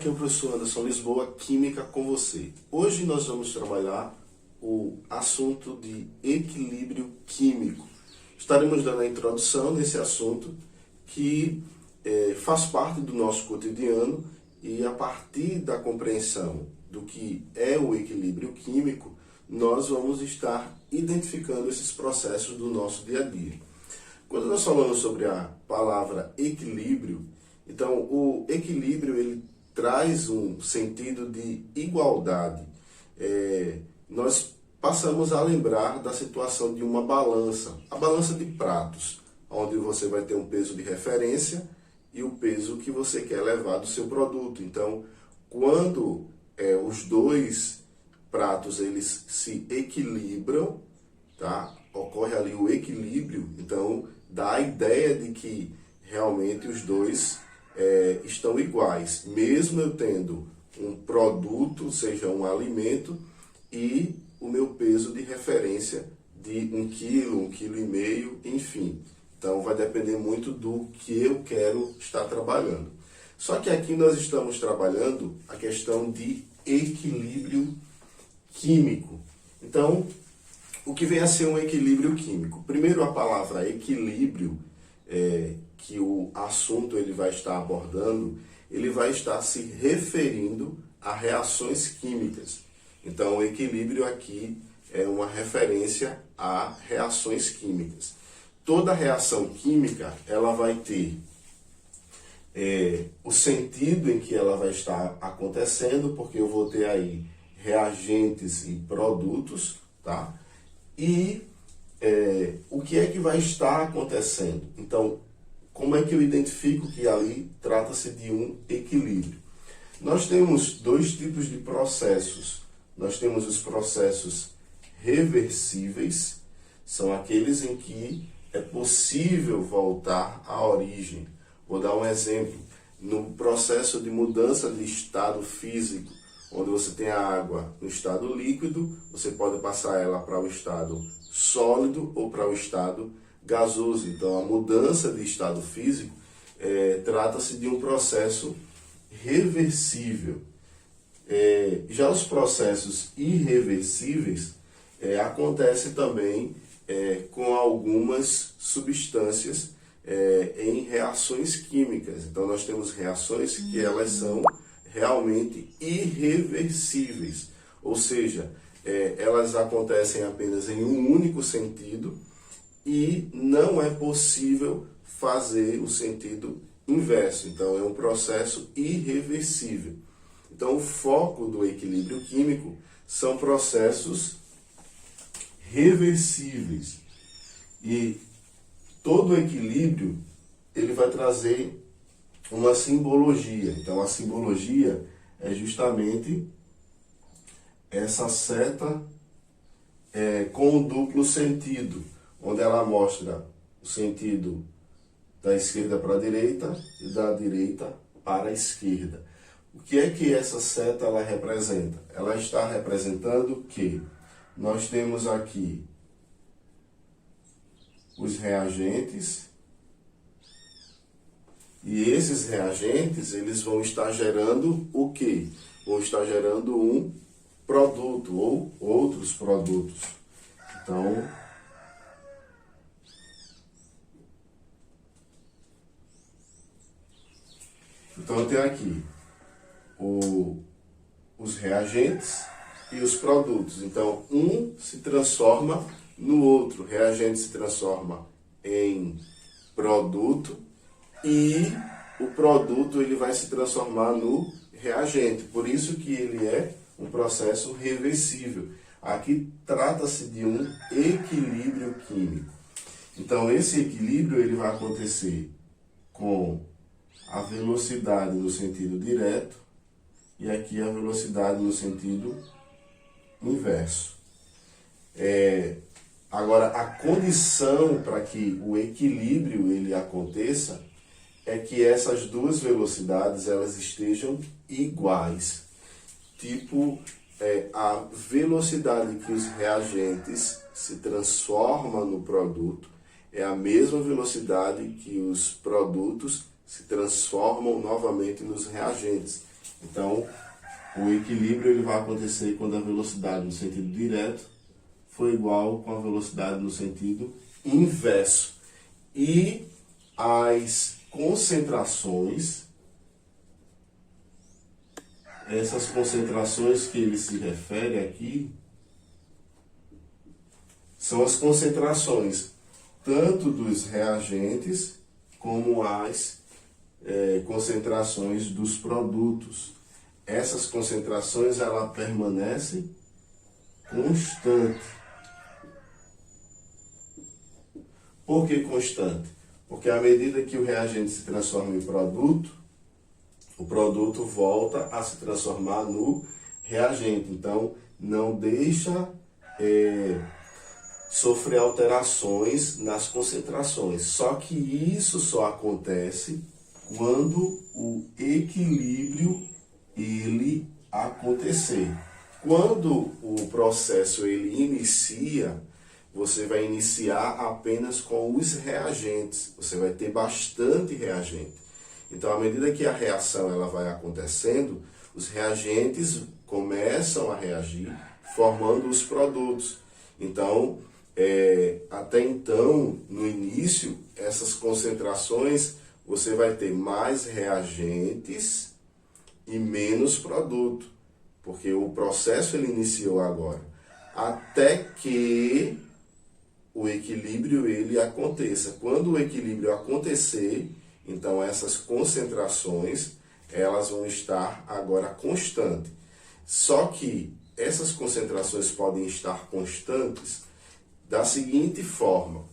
aqui é o professor Anderson Lisboa, Química com você. Hoje nós vamos trabalhar o assunto de equilíbrio químico. Estaremos dando a introdução nesse assunto que faz parte do nosso cotidiano e a partir da compreensão do que é o equilíbrio químico, nós vamos estar identificando esses processos do nosso dia a dia. Quando nós falamos sobre a palavra equilíbrio, então o equilíbrio ele traz um sentido de igualdade. Nós passamos a lembrar da situação de uma balança, a balança de pratos, onde você vai ter um peso de referência e o peso que você quer levar do seu produto. Então, quando os dois pratos eles se equilibram, tá? Ocorre ali o equilíbrio, então dá a ideia de que realmente os dois estão iguais, mesmo eu tendo um produto, seja um alimento, e o meu peso de referência de 1 quilo, 1,5 quilo, enfim. Então vai depender muito do que eu quero estar trabalhando. Só que aqui nós estamos trabalhando a questão de equilíbrio químico. Então, o que vem a ser um equilíbrio químico? Primeiro, a palavra equilíbrio, que o assunto ele vai estar abordando, ele vai estar se referindo a reações químicas. Então, o equilíbrio aqui é uma referência a reações químicas. Toda reação química, ela vai ter o sentido em que ela vai estar acontecendo, porque eu vou ter aí reagentes e produtos, tá? E o que é que vai estar acontecendo? Então, como é que eu identifico que ali trata-se de um equilíbrio? Nós temos dois tipos de processos. Nós temos os processos reversíveis, são aqueles em que é possível voltar à origem. Vou dar um exemplo. No processo de mudança de estado físico, onde você tem a água no estado líquido, você pode passar ela para o estado sólido ou para o estado gasoso. Então, a mudança de estado físico trata-se de um processo reversível. Já os processos irreversíveis acontecem também com algumas substâncias em reações químicas. Então, nós temos reações que elas são realmente irreversíveis, ou seja, elas acontecem apenas em um único sentido e não é possível fazer o sentido inverso. Então, é um processo irreversível. Então, o foco do equilíbrio químico são processos reversíveis. E todo equilíbrio ele vai trazer uma simbologia. Então, a simbologia é justamente essa seta com o duplo sentido, onde ela mostra o sentido da esquerda para a direita e da direita para a esquerda. O que é que essa seta ela representa? Ela está representando que nós temos aqui os reagentes, e esses reagentes eles vão estar gerando o quê? Vão estar gerando um produto ou outros produtos. Então eu tenho aqui os reagentes e os produtos. Então, um se transforma no outro. O reagente se transforma em produto e o produto ele vai se transformar no reagente. Por isso que ele é um processo reversível. Aqui trata-se de um equilíbrio químico. Então, esse equilíbrio ele vai acontecer com a velocidade no sentido direto e aqui a velocidade no sentido inverso. Agora, a condição para que o equilíbrio ele aconteça é que essas duas velocidades elas estejam iguais. Tipo, a velocidade que os reagentes se transformam no produto é a mesma velocidade que os produtos se transformam novamente nos reagentes. Então, o equilíbrio ele vai acontecer quando a velocidade no sentido direto for igual com a velocidade no sentido inverso. E as concentrações, essas concentrações que ele se refere aqui, são as concentrações tanto dos reagentes como as concentrações dos produtos. Essas concentrações ela permanecem constante. Por que constante? Porque à medida que o reagente se transforma em produto, o produto volta a se transformar no reagente. Então, não deixa sofrer alterações nas concentrações. Só que isso só acontece quando o equilíbrio ele acontecer. Quando o processo ele inicia, você vai iniciar apenas com os reagentes. Você vai ter bastante reagente. Então, à medida que a reação ela vai acontecendo, os reagentes começam a reagir, formando os produtos. Então, até então, no início, essas concentrações, você vai ter mais reagentes e menos produto, porque o processo ele iniciou agora, até que o equilíbrio ele aconteça. Quando o equilíbrio acontecer, então essas concentrações elas vão estar agora constantes. Só que essas concentrações podem estar constantes da seguinte forma: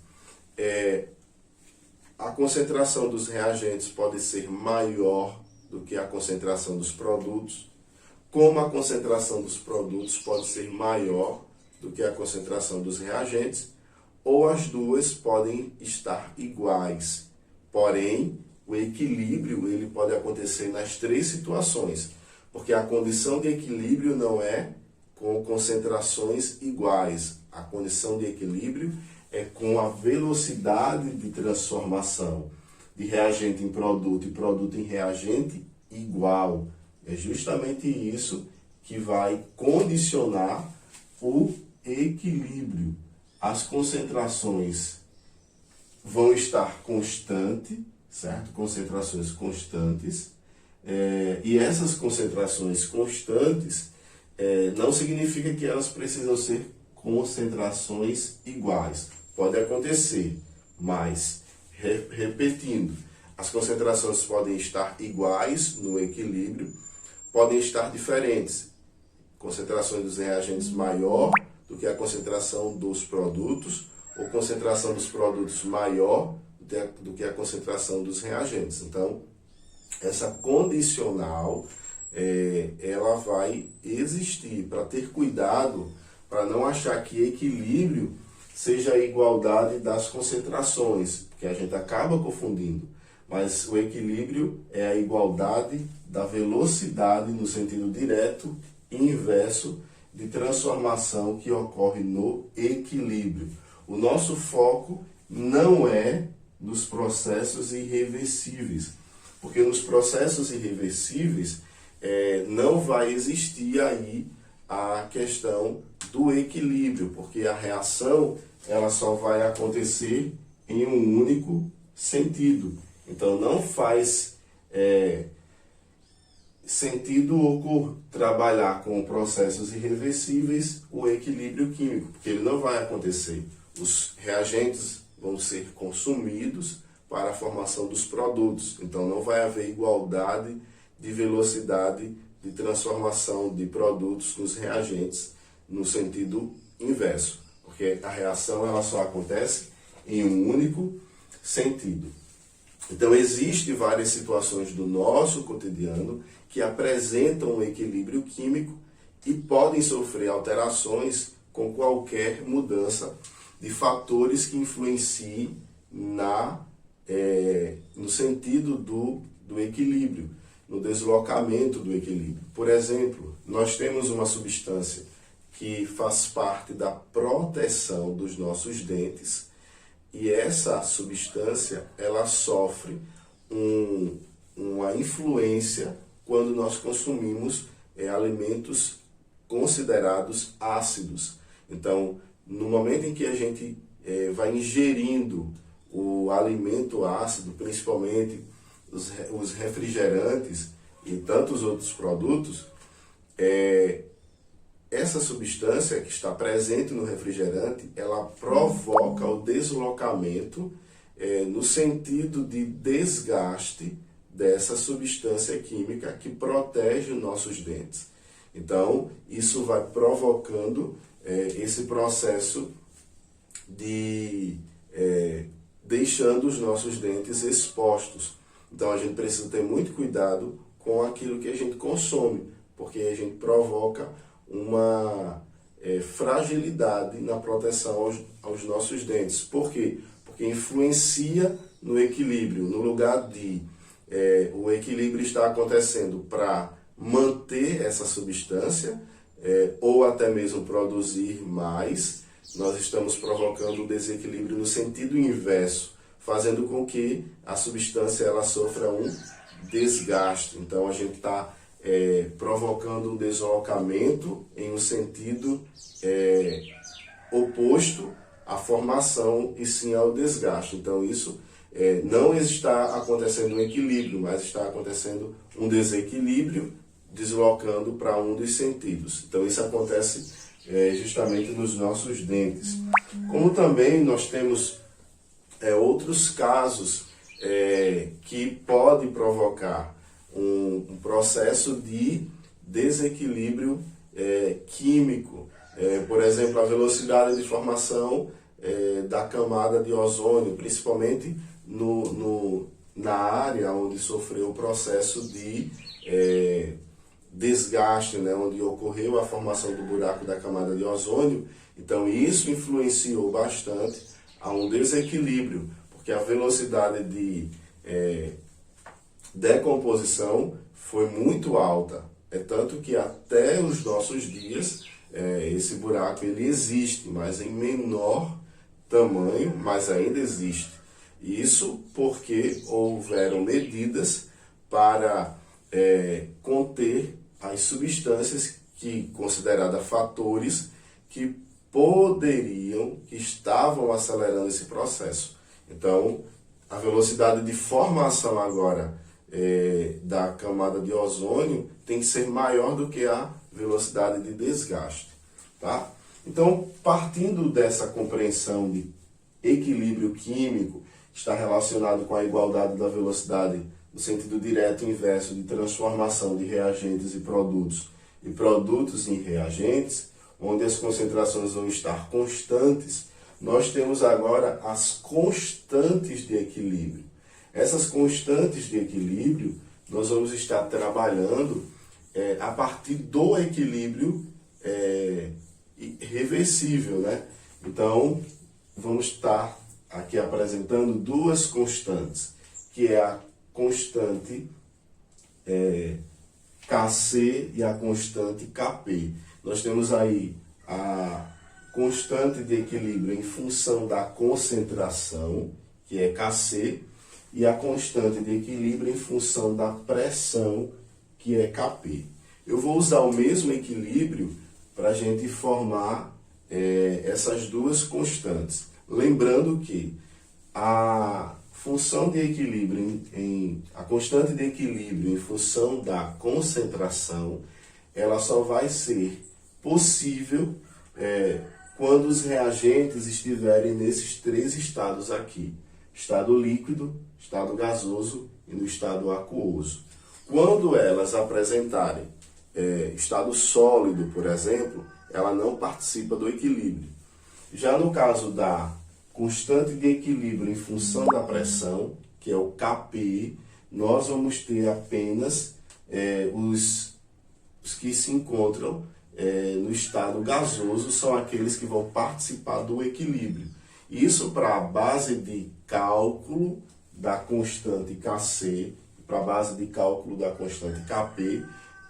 a concentração dos reagentes pode ser maior do que a concentração dos produtos, como a concentração dos produtos pode ser maior do que a concentração dos reagentes, ou as duas podem estar iguais. Porém, o equilíbrio ele pode acontecer nas três situações, porque a condição de equilíbrio não é com concentrações iguais. A condição de equilíbrio é com a velocidade de transformação de reagente em produto e produto em reagente igual. É justamente isso que vai condicionar o equilíbrio. As concentrações vão estar constantes, certo? Concentrações constantes. E essas concentrações constantes não significa que elas precisam ser concentrações iguais. Pode acontecer, mas, repetindo, as concentrações podem estar iguais no equilíbrio, podem estar diferentes. Concentrações dos reagentes maior do que a concentração dos produtos, ou concentração dos produtos maior do que a concentração dos reagentes. Então, essa condicional, ela vai existir para ter cuidado, para não achar que equilíbrio seja a igualdade das concentrações, que a gente acaba confundindo. Mas o equilíbrio é a igualdade da velocidade no sentido direto e inverso de transformação que ocorre no equilíbrio. O nosso foco não é nos processos irreversíveis, porque nos processos irreversíveis não vai existir aí a questão do equilíbrio, porque a reação ela só vai acontecer em um único sentido. Então não faz sentido trabalhar com processos irreversíveis o equilíbrio químico, porque ele não vai acontecer. Os reagentes vão ser consumidos para a formação dos produtos, então não vai haver igualdade de velocidade de transformação de produtos nos reagentes no sentido inverso, porque a reação ela só acontece em um único sentido. Então, existem várias situações do nosso cotidiano que apresentam um equilíbrio químico e podem sofrer alterações com qualquer mudança de fatores que influenciem no sentido do equilíbrio, no deslocamento do equilíbrio. Por exemplo, nós temos uma substância que faz parte da proteção dos nossos dentes, e essa substância ela sofre uma influência quando nós consumimos alimentos considerados ácidos. Então, no momento em que a gente vai ingerindo o alimento ácido, principalmente os refrigerantes e tantos outros produtos, essa substância que está presente no refrigerante, ela provoca o deslocamento no sentido de desgaste dessa substância química que protege os nossos dentes. Então, isso vai provocando esse processo de deixando os nossos dentes expostos. Então, a gente precisa ter muito cuidado com aquilo que a gente consome, porque a gente provoca uma fragilidade na proteção aos nossos dentes. Por quê? Porque influencia no equilíbrio, no lugar de o equilíbrio está acontecendo para manter essa substância ou até mesmo produzir mais, nós estamos provocando um desequilíbrio no sentido inverso, fazendo com que a substância ela sofra um desgaste. Então a gente está provocando um deslocamento em um sentido oposto à formação e sim ao desgaste. Então isso não está acontecendo um equilíbrio, mas está acontecendo um desequilíbrio, deslocando para um dos sentidos. Então isso acontece justamente nos nossos dentes. Como também nós temos outros casos que podem provocar um processo de desequilíbrio químico. Por exemplo, a velocidade de formação da camada de ozônio, principalmente na área onde sofreu o processo de desgaste, né, onde ocorreu a formação do buraco da camada de ozônio. Então isso influenciou bastante a um desequilíbrio, porque a velocidade de decomposição foi muito alta. É tanto que até os nossos dias esse buraco ele existe, mas em menor tamanho, mas ainda existe. Isso porque houveram medidas para conter as substâncias consideradas fatores que que estavam acelerando esse processo. Então, a velocidade de formação agora da camada de ozônio tem que ser maior do que a velocidade de desgaste, tá? Então, partindo dessa compreensão de equilíbrio químico, está relacionado com a igualdade da velocidade no sentido direto e inverso de transformação de reagentes e produtos em reagentes, onde as concentrações vão estar constantes, nós temos agora as constantes de equilíbrio. Essas constantes de equilíbrio, nós vamos estar trabalhando a partir do equilíbrio reversível, né? Então, vamos estar aqui apresentando duas constantes, que é a constante Kc e a constante Kp. Nós temos aí a constante de equilíbrio em função da concentração, que é Kc, e a constante de equilíbrio em função da pressão, que é Kp. Eu vou usar o mesmo equilíbrio para a gente formar essas duas constantes. Lembrando que a função de equilíbrio, a constante de equilíbrio em função da concentração, ela só vai ser possível quando os reagentes estiverem nesses três estados aqui: estado líquido, estado gasoso e no estado aquoso. Quando elas apresentarem estado sólido, por exemplo, ela não participa do equilíbrio. Já no caso da constante de equilíbrio em função da pressão, que é o Kp, nós vamos ter apenas os que se encontram no estado gasoso, são aqueles que vão participar do equilíbrio. Isso para a base de cálculo da constante Kc, para a base de cálculo da constante Kp,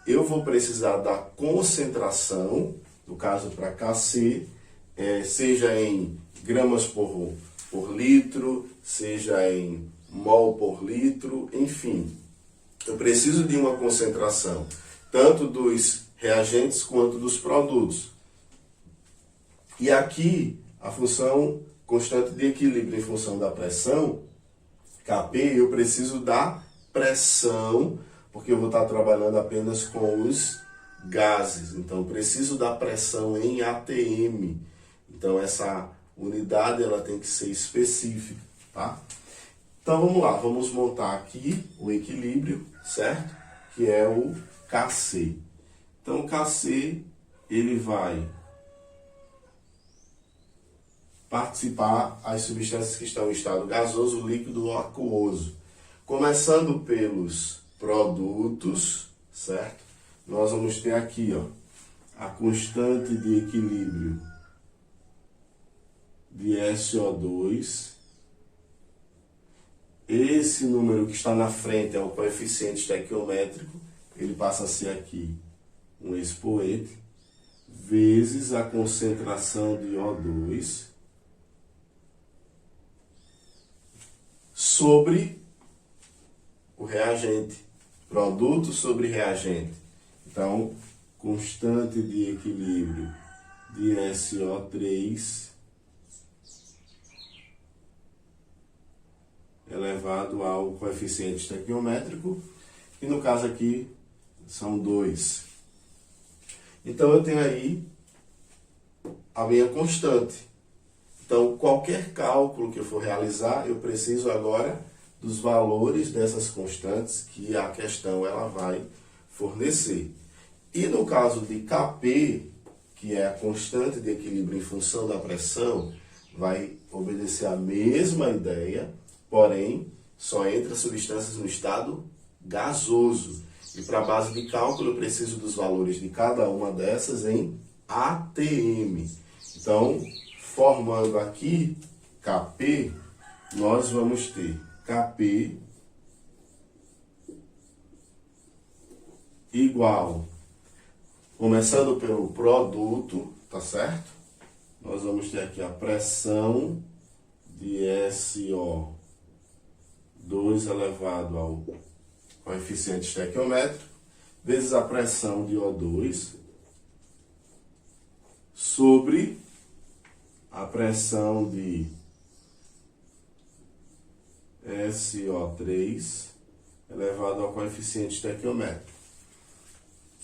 eu vou precisar da concentração, no caso para Kc, seja em gramas por litro, seja em mol por litro, enfim. eu preciso de uma concentração tanto dos reagentes quanto dos produtos. E aqui, a função constante de equilíbrio em função da pressão, Kp, eu preciso da pressão, porque eu vou estar trabalhando apenas com os gases. Então, eu preciso da pressão em atm. Então, essa unidade ela tem que ser específica, tá? Então, vamos lá. Vamos montar aqui o equilíbrio, certo? Que é o Kc. Então, o Kc, ele vai participar as substâncias que estão em estado gasoso, líquido ou aquoso. Começando pelos produtos, certo? Nós vamos ter aqui, ó, a constante de equilíbrio de SO2. Esse número que está na frente é o coeficiente estequiométrico, ele passa a ser aqui um expoente, vezes a concentração de O2 sobre o reagente, produto sobre reagente. Então, constante de equilíbrio de SO3 elevado ao coeficiente estequiométrico, e no caso aqui são 2. Então, eu tenho aí a minha constante. Então, qualquer cálculo que eu for realizar, eu preciso agora dos valores dessas constantes que a questão ela vai fornecer. E no caso de Kp, que é a constante de equilíbrio em função da pressão, vai obedecer a mesma ideia, porém, só entra substâncias no estado gasoso. E para a base de cálculo, eu preciso dos valores de cada uma dessas em atm. Então, formando aqui Kp, nós vamos ter Kp igual, começando pelo produto, tá certo? Nós vamos ter aqui a pressão de SO2 elevado ao coeficiente estequiométrico, vezes a pressão de O2 sobre a pressão de SO3 elevado ao coeficiente estequiométrico,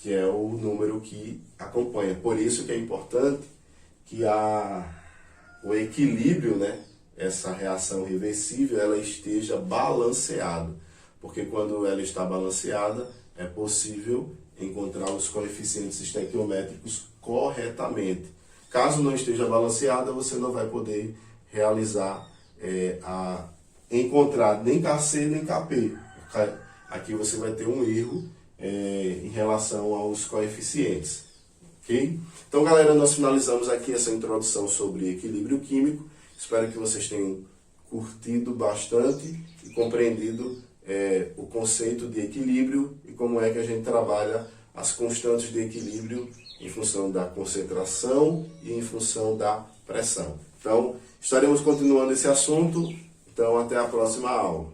que é o número que acompanha. Por isso que é importante que o equilíbrio, né, essa reação reversível, ela esteja balanceada. Porque quando ela está balanceada, é possível encontrar os coeficientes estequiométricos corretamente. Caso não esteja balanceada, você não vai poder realizar, encontrar nem Kc nem Kp. Aqui você vai ter um erro em relação aos coeficientes. Ok? Então, galera, nós finalizamos aqui essa introdução sobre equilíbrio químico. Espero que vocês tenham curtido bastante e compreendido o conceito de equilíbrio e como é que a gente trabalha as constantes de equilíbrio em função da concentração e em função da pressão. Então, estaremos continuando esse assunto. Então, até a próxima aula.